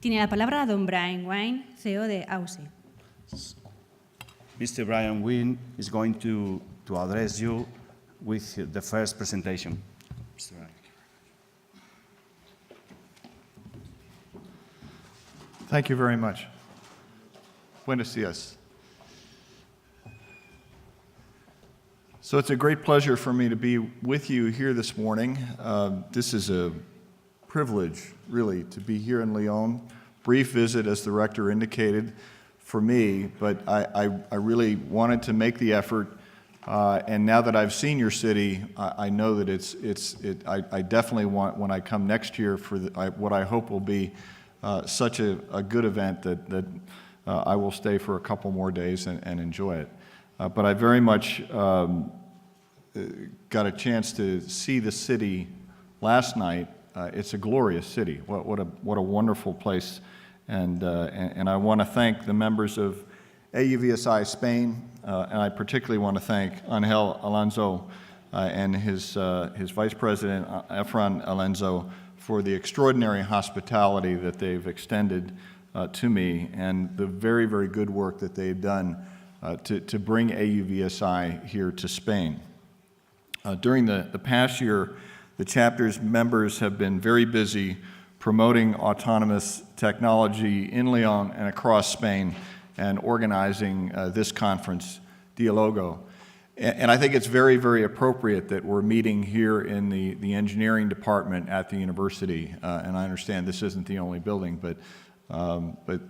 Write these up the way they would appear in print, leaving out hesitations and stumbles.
Tiene la palabra don Brian Wynne, CEO de AUSI. Mr. Brian Wynne is going to address you with the first presentation. Mr. Brian. Thank you very much. Buenos dias. So it's a great pleasure for me to be with you here this morning. This is a privilege, really, to be here in Lyon. Brief visit, as the rector indicated, for me, but I really wanted to make the effort. And now that I've seen your city, I know that I definitely want, when I come next year, for what I hope will be such a good event that I will stay for a couple more days and enjoy it. But I very much got a chance to see the city last night. It's a glorious city. What a wonderful place. And I want to thank the members of auvsispain, Spain, and I particularly want to thank Angel Alonso and his vice president, Efran Alonso, for the extraordinary hospitality that they've extended to me and the very, very good work that they've done to bring AUVSI here to Spain. During the past year, the chapter's members have been very busy promoting autonomous technology in Lyon and across Spain and organizing this conference, Diálogo. And I think it's very, very appropriate that we're meeting here in the engineering department at the university. And I understand this isn't the only building, but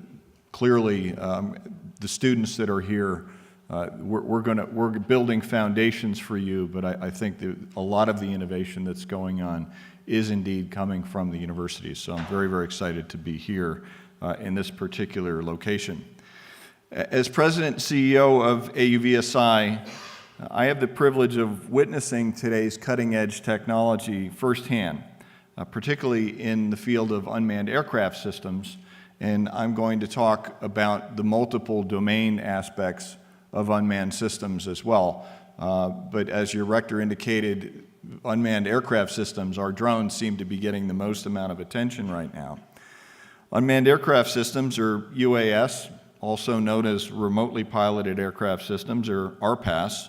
clearly the students that are here, we're building foundations for you, but I think that a lot of the innovation that's going on is indeed coming from the university. So I'm very, very excited to be here in this particular location. As President and CEO of AUVSI, I have the privilege of witnessing today's cutting-edge technology firsthand, particularly in the field of unmanned aircraft systems, and I'm going to talk about the multiple domain aspects of unmanned systems as well. But as your rector indicated, unmanned aircraft systems, our drones, seem to be getting the most amount of attention right now. Unmanned aircraft systems, or UAS, also known as remotely piloted aircraft systems, or RPAS,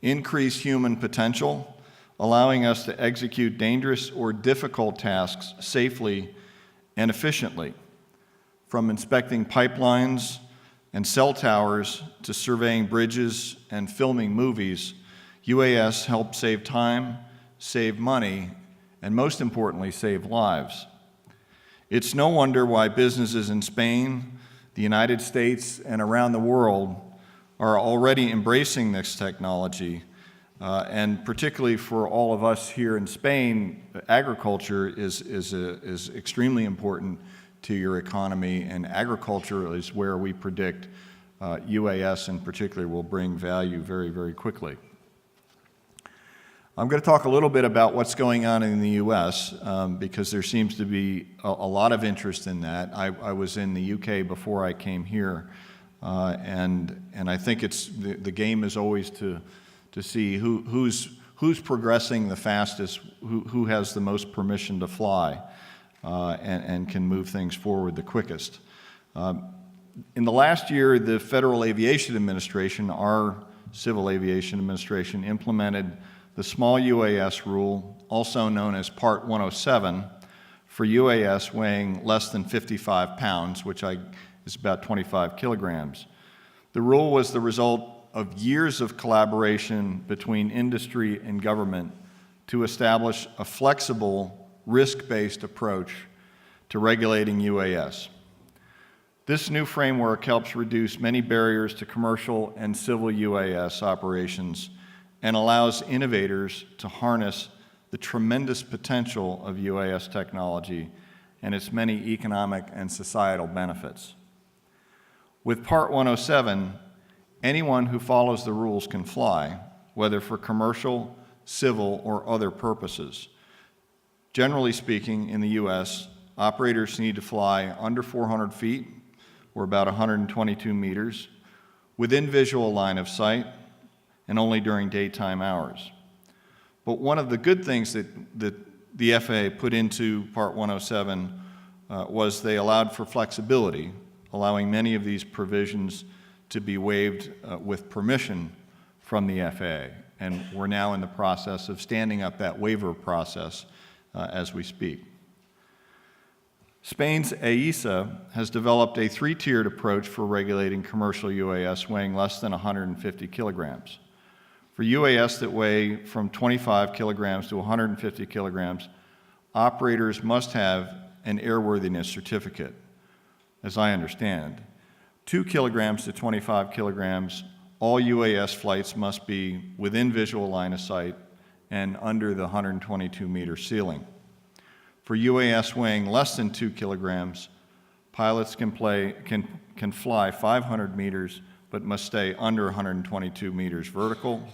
increase human potential, allowing us to execute dangerous or difficult tasks safely and efficiently. From inspecting pipelines and cell towers to surveying bridges and filming movies, UAS help save time, save money, and most importantly, save lives. It's no wonder why businesses in Spain, the United States, and around the world are already embracing this technology. And particularly for all of us here in Spain, agriculture is extremely important to your economy, and agriculture is where we predict UAS in particular will bring value very, very quickly. I'm going to talk a little bit about what's going on in the U.S. Because there seems to be a lot of interest in that. I was in the U.K. before I came here, and I think it's the game is always to see who's progressing the fastest, who has the most permission to fly, and can move things forward the quickest. In the last year, the Federal Aviation Administration, our Civil Aviation Administration, implemented the Small UAS Rule, also known as Part 107, for UAS weighing less than 55 pounds, which is about 25 kilograms. The rule was the result of years of collaboration between industry and government to establish a flexible, risk-based approach to regulating UAS. This new framework helps reduce many barriers to commercial and civil UAS operations and allows innovators to harness the tremendous potential of UAS technology and its many economic and societal benefits. With Part 107, anyone who follows the rules can fly, whether for commercial, civil, or other purposes. Generally speaking, in the U.S., operators need to fly under 400 feet, or about 122 meters, within visual line of sight, and only during daytime hours. But one of the good things that the FAA put into Part 107 was they allowed for flexibility, allowing many of these provisions to be waived with permission from the FAA. And we're now in the process of standing up that waiver process as we speak. Spain's AISA has developed a three-tiered approach for regulating commercial UAS weighing less than 150 kilograms. For UAS that weigh from 25 kilograms to 150 kilograms, operators must have an airworthiness certificate, as I understand. 2 kilograms to 25 kilograms, all UAS flights must be within visual line of sight and under the 122-meter ceiling. For UAS weighing less than 2 kilograms, pilots can fly 500 meters but must stay under 122 meters vertical.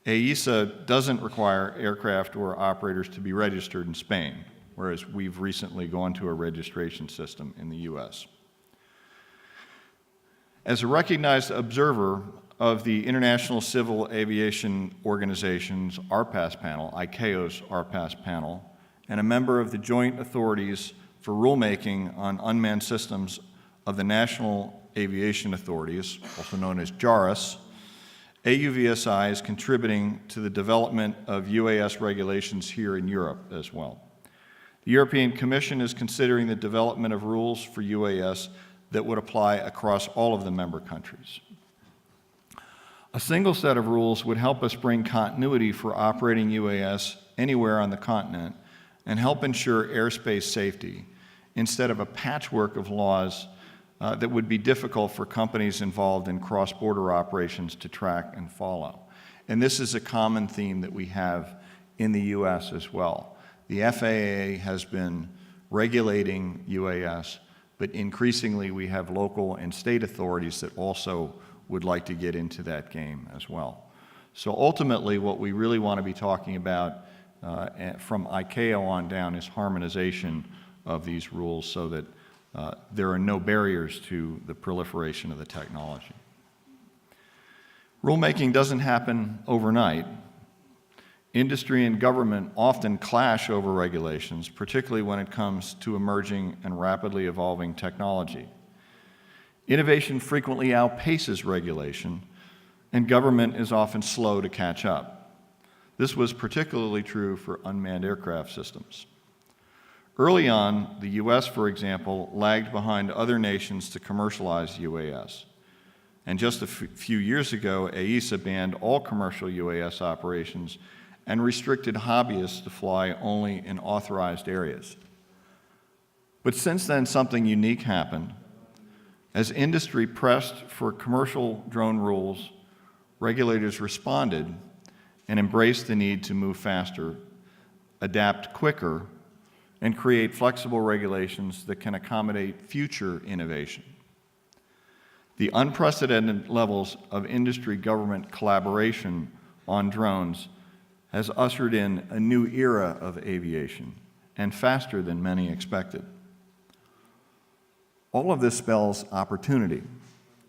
AISA doesn't require aircraft or operators to be registered in Spain, whereas we've recently gone to a registration system in the US. As a recognized observer of the International Civil Aviation Organization's RPAS panel, ICAO's RPAS panel, and a member of the Joint Authorities for Rulemaking on Unmanned Systems of the National Aviation Authorities, also known as JARUS, AUVSI is contributing to the development of UAS regulations here in Europe as well. The European Commission is considering the development of rules for UAS that would apply across all of the member countries. A single set of rules would help us bring continuity for operating UAS anywhere on the continent and help ensure airspace safety instead of a patchwork of laws that would be difficult for companies involved in cross-border operations to track and follow. And this is a common theme that we have in the US as well. The FAA has been regulating UAS, but increasingly we have local and state authorities that also would like to get into that game as well. So ultimately what we really want to be talking about from ICAO on down is harmonization of these rules so that there are no barriers to the proliferation of the technology. Rulemaking doesn't happen overnight. Industry and government often clash over regulations, particularly when it comes to emerging and rapidly evolving technology. Innovation frequently outpaces regulation, and government is often slow to catch up. This was particularly true for unmanned aircraft systems. Early on, the US, for example, lagged behind other nations to commercialize UAS. And just a few years ago, AISA banned all commercial UAS operations and restricted hobbyists to fly only in authorized areas. But since then, something unique happened. As industry pressed for commercial drone rules, regulators responded and embraced the need to move faster, adapt quicker, and create flexible regulations that can accommodate future innovation. The unprecedented levels of industry-government collaboration on drones has ushered in a new era of aviation, and faster than many expected. All of this spells opportunity,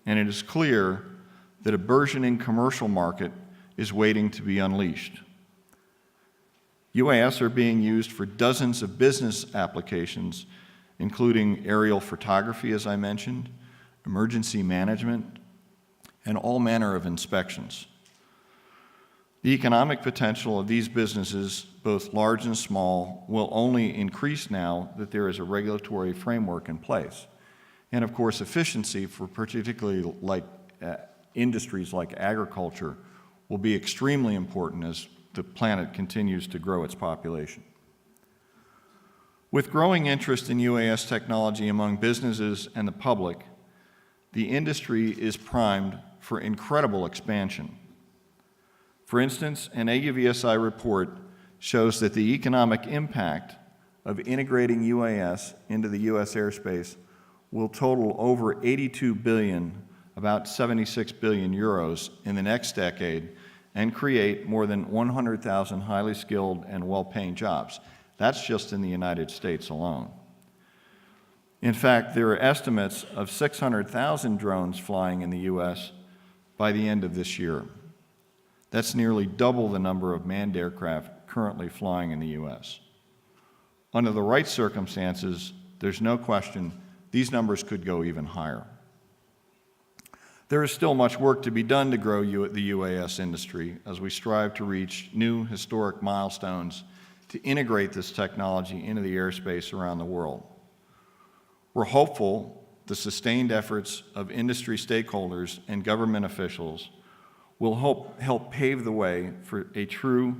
and it is clear that a burgeoning commercial market is waiting to be unleashed. UAS are being used for dozens of business applications, including aerial photography, as I mentioned, emergency management, and all manner of inspections. The economic potential of these businesses, both large and small, will only increase now that there is a regulatory framework in place. And of course, efficiency for particularly industries like agriculture will be extremely important as the planet continues to grow its population. With growing interest in UAS technology among businesses and the public, the industry is primed for incredible expansion. For instance, an AUVSI report shows that the economic impact of integrating UAS into the U.S. airspace will total over 82 billion, about 76 billion euros in the next decade, and create more than 100,000 highly skilled and well-paying jobs. That's just in the United States alone. In fact, there are estimates of 600,000 drones flying in the U.S. by the end of this year. That's nearly double the number of manned aircraft currently flying in the U.S. Under the right circumstances, there's no question these numbers could go even higher. There is still much work to be done to grow the UAS industry as we strive to reach new historic milestones to integrate this technology into the airspace around the world. We're hopeful the sustained efforts of industry stakeholders and government officials will help pave the way for a true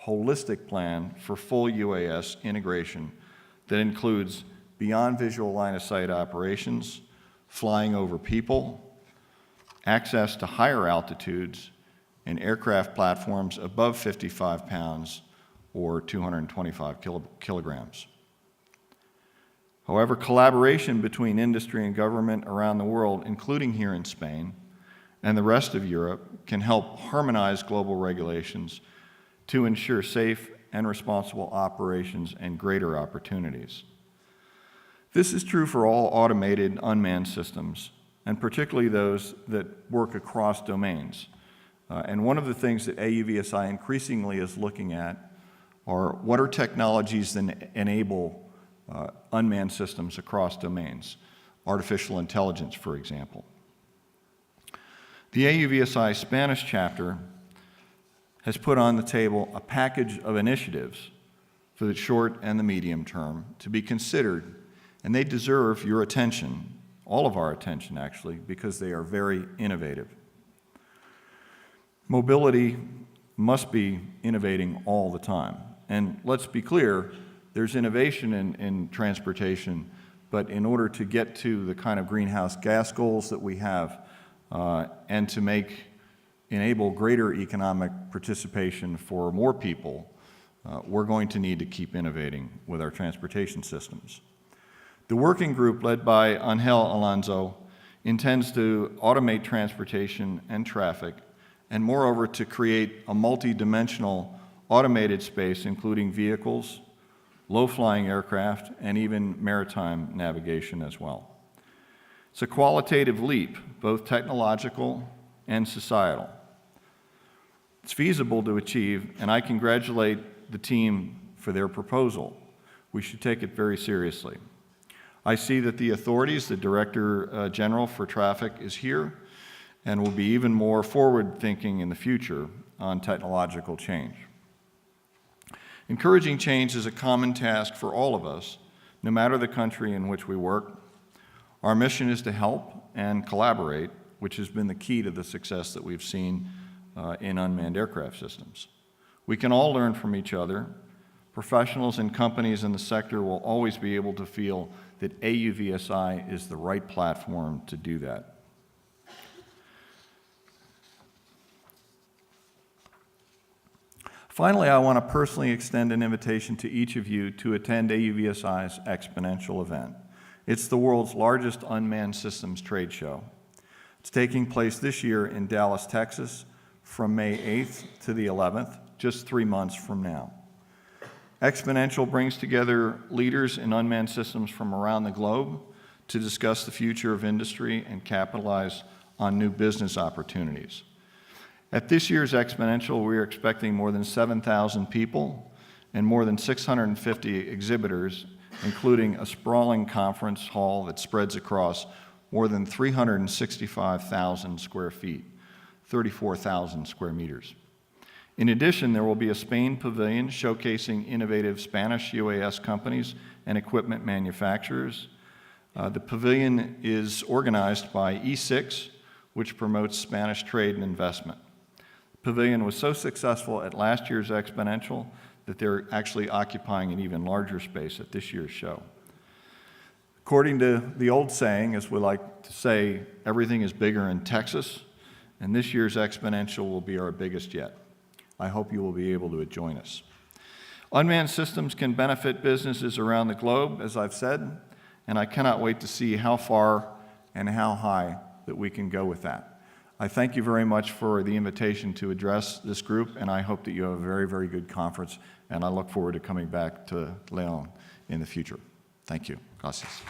holistic plan for full UAS integration that includes beyond visual line of sight operations, flying over people, access to higher altitudes, and aircraft platforms above 55 pounds or 225 kilograms. However, collaboration between industry and government around the world, including here in Spain and the rest of Europe, can help harmonize global regulations to ensure safe and responsible operations and greater opportunities. This is true for all automated unmanned systems, and particularly those that work across domains. And one of the things that AUVSI increasingly is looking at are what are technologies that enable unmanned systems across domains, artificial intelligence, for example. The AUVSI Spanish chapter has put on the table a package of initiatives for the short and the medium term to be considered, and they deserve your attention, all of our attention actually, because they are very innovative. Mobility must be innovating all the time. And let's be clear, there's innovation in transportation, but in order to get to the kind of greenhouse gas goals that we have and to enable greater economic participation for more people, we're going to need to keep innovating with our transportation systems. The working group led by Angel Alonso intends to automate transportation and traffic, and moreover to create a multi-dimensional automated space including vehicles, low-flying aircraft, and even maritime navigation as well. It's a qualitative leap, both technological and societal. It's feasible to achieve, and I congratulate the team for their proposal. We should take it very seriously. I see that the authorities, the Director General for Traffic is here, and will be even more forward-thinking in the future on technological change. Encouraging change is a common task for all of us, no matter the country in which we work. Our mission is to help and collaborate, which has been the key to the success that we've seen in unmanned aircraft systems. We can all learn from each other. Professionals and companies in the sector will always be able to feel that AUVSI is the right platform to do that. Finally, I want to personally extend an invitation to each of you to attend AUVSI's Exponential event. It's the world's largest unmanned systems trade show. It's taking place this year in Dallas, Texas, from May 8th to the 11th, just 3 months from now. Exponential brings together leaders in unmanned systems from around the globe to discuss the future of industry and capitalize on new business opportunities. At this year's Exponential, we are expecting more than 7,000 people and more than 650 exhibitors, including a sprawling conference hall that spreads across more than 365,000 square feet, 34,000 square meters. In addition, there will be a Spain pavilion showcasing innovative Spanish UAS companies and equipment manufacturers. The pavilion is organized by E6, which promotes Spanish trade and investment. The pavilion was so successful at last year's Exponential that they're actually occupying an even larger space at this year's show. According to the old saying, as we like to say, everything is bigger in Texas, and this year's Exponential will be our biggest yet. I hope you will be able to join us. Unmanned systems can benefit businesses around the globe, as I've said, and I cannot wait to see how far and how high that we can go with that. I thank you very much for the invitation to address this group, and I hope that you have a very, very good conference, and I look forward to coming back to León in the future. Thank you. Gracias.